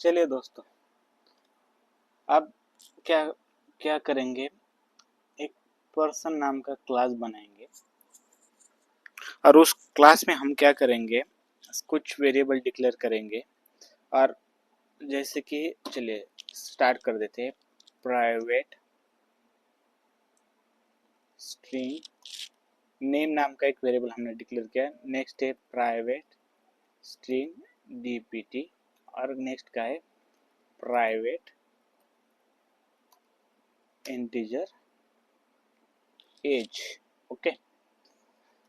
चलिए दोस्तों, अब क्या क्या करेंगे। एक पर्सन नाम का क्लास बनाएंगे और उस क्लास में हम क्या करेंगे, कुछ वेरिएबल डिक्लेयर करेंगे। और जैसे कि चलिए स्टार्ट कर देते हैं। प्राइवेट स्ट्रिंग नेम नाम का एक वेरिएबल हमने डिक्लेयर किया। नेक्स्ट है प्राइवेट स्ट्रिंग dpt और नेक्स्ट का है प्राइवेट इंटीजर एज। ओके,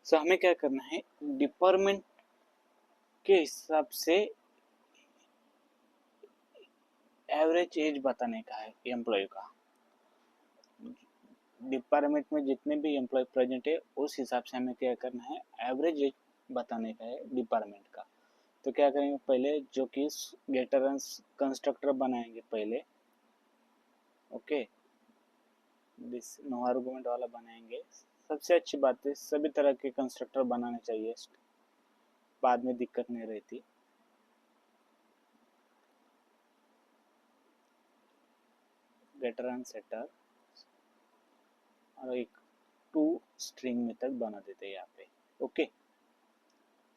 सो हमें क्या करना है, डिपार्टमेंट के हिसाब से एवरेज एज बताने का है एम्प्लॉय का। डिपार्टमेंट में जितने भी एम्प्लॉय प्रेजेंट है उस हिसाब से हमें क्या करना है, एवरेज एज बताने का है डिपार्टमेंट का। तो क्या करेंगे, पहले जो कि गेटर कंस्ट्रक्टर बनाएंगे पहले। ओके, दिस नो आर्गुमेंट वाला बनाएंगे। सबसे अच्छी बात है सभी तरह के कंस्ट्रक्टर बनाने चाहिए, बाद में दिक्कत नहीं रहती। गेटर एंड सेटर और एक टू स्ट्रिंग मेथड बना देते हैं यहाँ पे। Okay,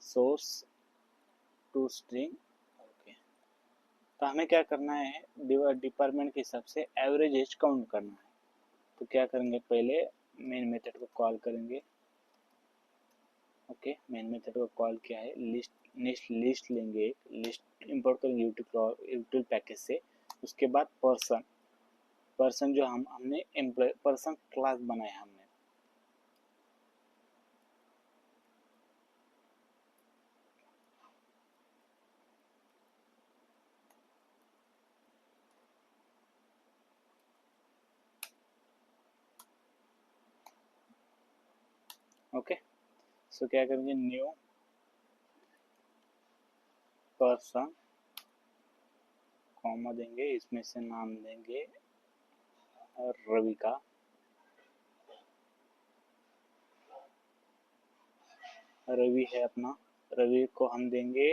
source to string. Okay, तो हमें क्या करना है, डिपार्टमेंट के हिसाब से एवरेज एज काउंट करना है। तो क्या करेंगे, पहले मेन मेथड को कॉल करेंगे। ओके, मेन मेथड को कॉल किया है, लिस्ट लेंगे, एक लिस्ट इंपोर्ट करेंगे यूटिल पैकेज से। उसके बाद पर्सन जो हमने एम्प्लॉय पर्सन क्लास बनाया हमने। ओके, सो क्या करेंगे, न्यू पर्सन कॉमा देंगे, इसमें से नाम देंगे रवि का। रवि है अपना, रवि को हम देंगे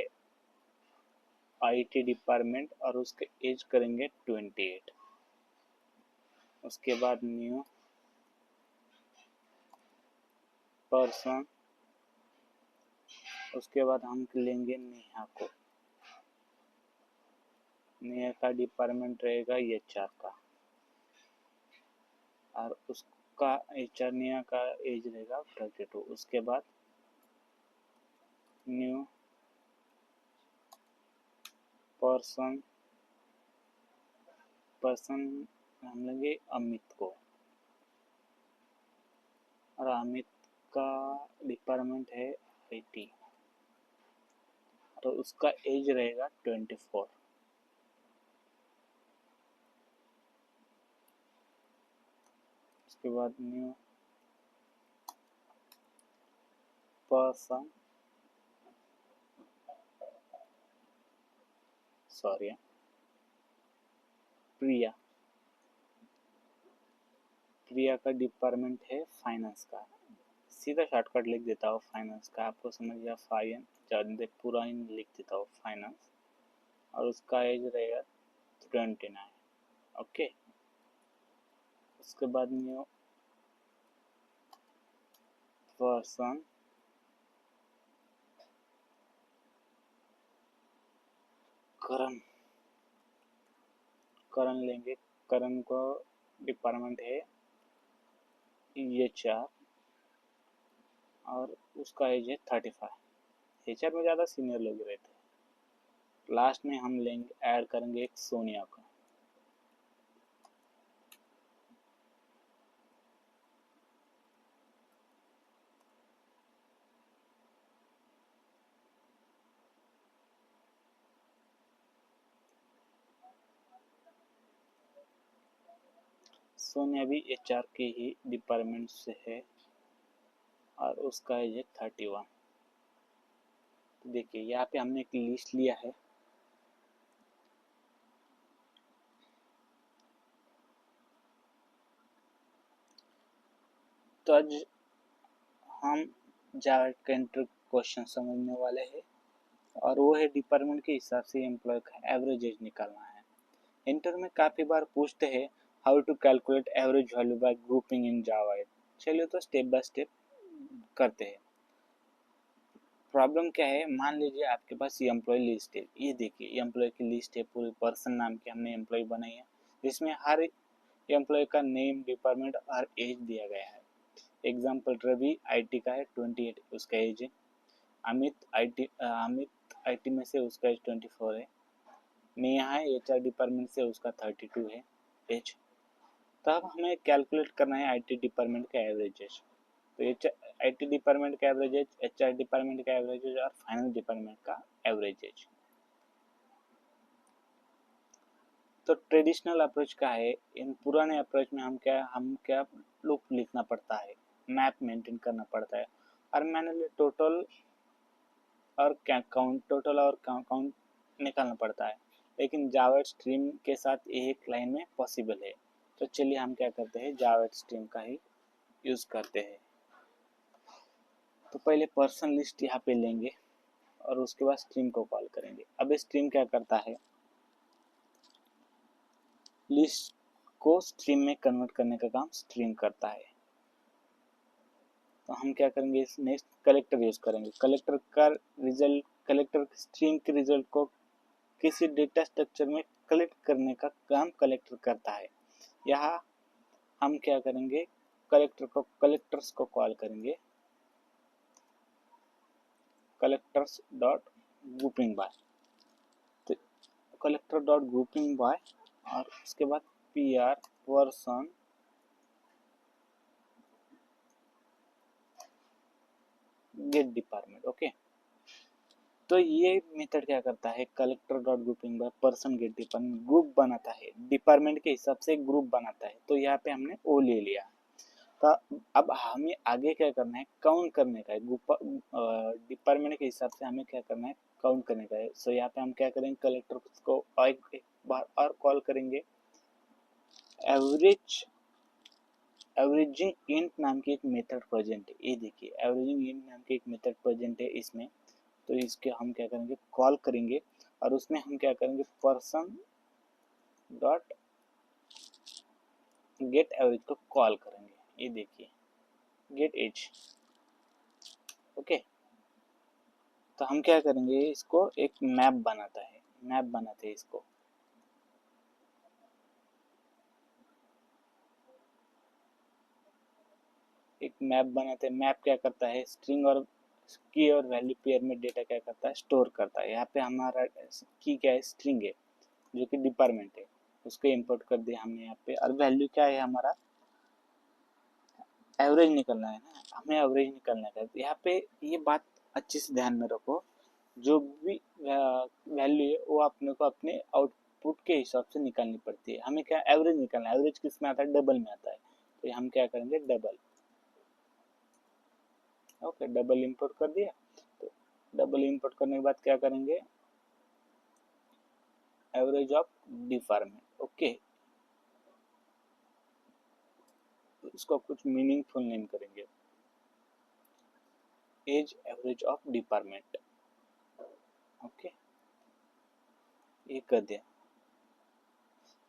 आईटी डिपार्टमेंट और उसके एज करेंगे 28। उसके बाद न्यू पर्सन, उसके बाद हम लेंगे नेहा को। नेहा का डिपार्टमेंट रहेगा एचआर का और उसका एचआर नेहा का एज रहेगा 32। उसके बाद न्यू पर्सन हम लेंगे अमित को और अमित का डिपार्टमेंट है आईटी तो उसका एज रहेगा 24। उसके बाद न्यू पर्सन प्रिया का डिपार्टमेंट है फाइनेंस का। सीधा शॉर्टकट लिख देता हूँ फाइनेंस का, आपको समझ गया। पूरा ही लिख देता हूँ फाइनेंस और उसका एज रहेगा 29। ओके, उसके बाद न्यू पर्सन करण लेंगे। करण को डिपार्टमेंट है एचआर और उसका एज है 35। एचआर में ज़्यादा सीनियर लोग रहते हैं। लास्ट में हम लेंगे ऐड करेंगे एक सोनिया का। सोनिया भी एचआर के ही डिपार्टमेंट से है और उसका एज है 31। देखिए यहाँ पे हमने एक लिस्ट लिया है। तो आज हम जावा के क्वेश्चन समझने वाले हैं। और वो है डिपार्टमेंट के हिसाब से एम्प्लॉय का एवरेज एज निकालना है। इंटर में काफ़ी बार पूछते हैं how to calculate average value by grouping in Java. चलिए तो स्टेप बाय स्टेप करते हैं। प्रॉब्लम क्या है, मान लीजिए आपके पास ये एम्प्लॉय लिस्ट है, ये देखिए एम्प्लॉय की लिस्ट है, पूरी पर्सन नाम की हमने एम्प्लॉय बनाई है, जिसमें हर एम्प्लॉय का नेम, डिपार्टमेंट और एज दिया गया है। एग्जाम्पल रवि आईटी का है, 28 उसका एज है। अमित आईटी में से उसका एज 24 है। नेहा है एचआर डिपार्टमेंट से, उसका 32 है एज। तब हमें कैलकुलेट करना है आईटी डिपार्टमेंट का एवरेज एज। तो आईटी डिपार्टमेंट का एवरेज एज, एचआर डिपार्टमेंट का एवरेज एज और फाइनेंस डिपार्टमेंट का एवरेज एज। तो ट्रेडिशनल अप्रोच का है, इन पुराने अप्रोच में हम क्या लूप लिखना पड़ता है, मैप मेंटेन करना पड़ता है और मैनुअली टोटल और काउंट निकालना पड़ता है। लेकिन जावा स्ट्रीम के साथ एक लाइन में पॉसिबल है। तो चलिए हम क्या करते हैं, जावा स्ट्रीम का ही यूज करते हैं। तो पहले पर्सन लिस्ट यहाँ पे लेंगे और उसके बाद स्ट्रीम को कॉल करेंगे। अब स्ट्रीम क्या करता है, लिस्ट को स्ट्रीम में कन्वर्ट करने का काम स्ट्रीम करता है। तो हम क्या करेंगे, नेक्स्ट कलेक्टर यूज करेंगे। कलेक्टर स्ट्रीम के रिजल्ट को किसी डेटा स्ट्रक्चर में कलेक्ट करने का काम कलेक्टर करता है। यहाँ हम क्या करेंगे, कलेक्टर्स को कॉल करेंगे, कलेक्टर्स डॉट ग्रुपिंग बाय। तो कलेक्टर डॉट ग्रुपिंग बाय और उसके बाद P R person get department. Okay, तो ये मेथड क्या करता है, collector dot grouping by person get department group बनाता है, डिपार्टमेंट के हिसाब से ग्रुप बनाता है। तो यहाँ पे हमने ओ ले लिया। तो अब हमें आगे क्या करना है, काउंट करने का है। डिपार्टमेंट के हिसाब से हमें क्या करना है, काउंट करने का है। सो यहाँ पे हम क्या करेंगे, कलेक्टर को एक बार और कॉल करेंगे। एवरेजिंग इंट नाम की एक मेथड प्रेजेंट है, ये देखिए एवरेजिंग इंट नाम की एक मेथड प्रेजेंट है इसमें। तो इसके हम क्या करेंगे, कॉल करेंगे और उसमें हम क्या करेंगे, पर्सन डॉट गेट एवरेज को कॉल करेंगे। ये देखिए गेट एज। ओके, तो हम क्या करेंगे, इसको एक मैप बनाते हैं इसको। एक मैप बनाते हैं। मैप क्या करता है, स्ट्रिंग और की और वैल्यू पेयर में डेटा क्या करता है, स्टोर करता है। यहाँ पे हमारा की क्या है, स्ट्रिंग है जो कि डिपार्टमेंट है, उसको इंपोर्ट कर दिया हमने यहाँ पे। और वैल्यू क्या है हमारा, एवरेज निकलना है ना, हमें एवरेज निकलना है। तो यहाँ पे ये बात अच्छे से ध्यान में रखो, जो भी वैल्यू है वो अपने को अपने आउटपुट के हिसाब से निकालनी पड़ती है। हमें क्या एवरेज निकालना है, एवरेज किस में आता है, डबल में आता है। तो हम क्या करेंगे, डबल। ओके, डबल इंपोर्ट कर दिया। तो डबल इंपोर्ट करने के बाद क्या करेंगे, एवरेज ऑफ डिपार्टमेंट। ओके, इसको कुछ मीनिंगफुल नेम करेंगे, as average of department. Okay, ये कर दिया।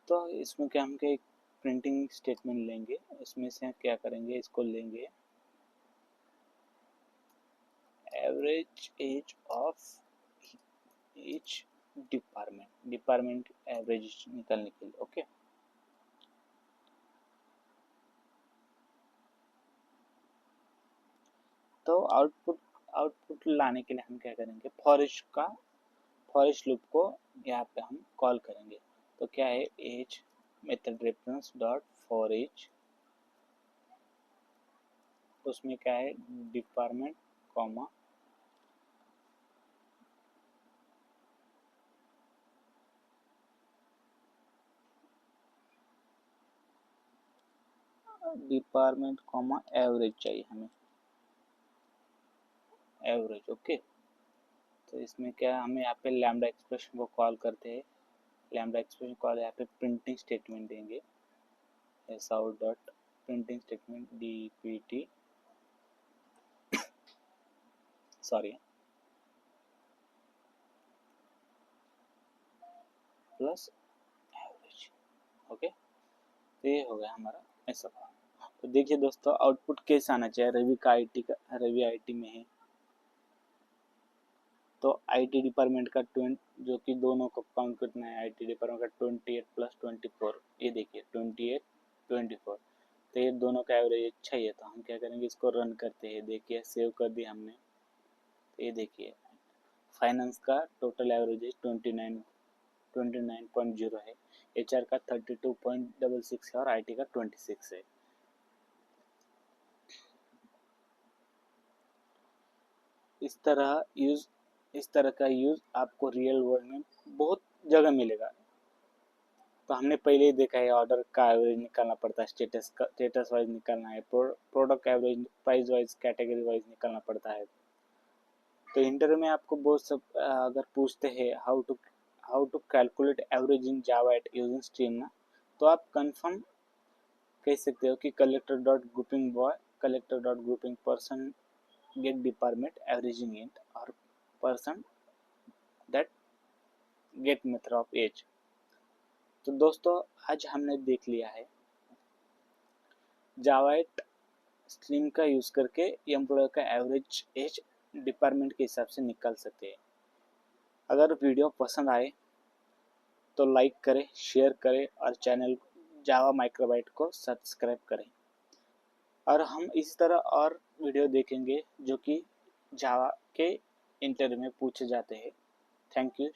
तो इसमें क्या हम क्या एक प्रिंटिंग स्टेटमेंट लेंगे, उसमें से क्या करेंगे, इसको लेंगे average age of each department average निकालने के लिए। ओके, तो आउटपुट लाने के लिए हम क्या करेंगे, फॉर लूप को यहाँ पे हम कॉल करेंगे। तो क्या है, as method reference dot for as, उसमें क्या है, department comma department comma average चाहिए हमें, एवरेज। ओके, तो इसमें क्या हमें यहाँ पे लैम्डा एक्सप्रेशन को कॉल करते हैं। लैम्डा एक्सप्रेशन कॉल यहाँ पे प्रिंटिंग स्टेटमेंट देंगे, S out dot printing statement DPT, sorry plus average. Okay, तो ये हो गया हमारा ऐसा। तो देखिए दोस्तों, आउटपुट कैसे आना चाहिए। रवि आईटी में है, तो आईटी डिपार्टमेंट का 20, जो कि दोनों को काउंट करना है, आईटी डिपार्टमेंट का 28 प्लस 24, ये देखिए 28 24, तो ये दोनों का एवरेज अच्छा ही है। तो हम क्या करेंगे, इसको रन करते हैं। देखिए सेव कर दिया हमने, तो ये देखिए फाइनेंस का टोटल एवरेज 29.0 है, एचआर का 32.66 है और आईटी का 26 है। इस तरह का यूज आपको रियल वर्ल्ड में बहुत जगह मिलेगा। तो हमने पहले ही देखा है, ऑर्डर का एवरेज निकालना पड़ता है, स्टेटस वाइज निकालना है, product average price wise category wise निकालना पड़ता है। तो इंटरव्यू में आपको बहुत सब अगर पूछते हैं how to calculate average in Java eight using stream ना, तो आप कंफर्म कह सकते हो कि collector dot grouping person get department averaging int, और person that get method of age. तो दोस्तों आज हमने देख लिया है जावा एट स्ट्रीम का यूज करके एम्प्लॉय का एवरेज एज डिपार्टमेंट के हिसाब से निकाल सकते हैं। अगर वीडियो पसंद आए तो लाइक करें, शेयर करें और चैनल जावा माइक्रोबाइट को सब्सक्राइब करें। और हम इस तरह और वीडियो देखेंगे जो कि जावा के इंटरव्यू में पूछे जाते हैं। Thank you.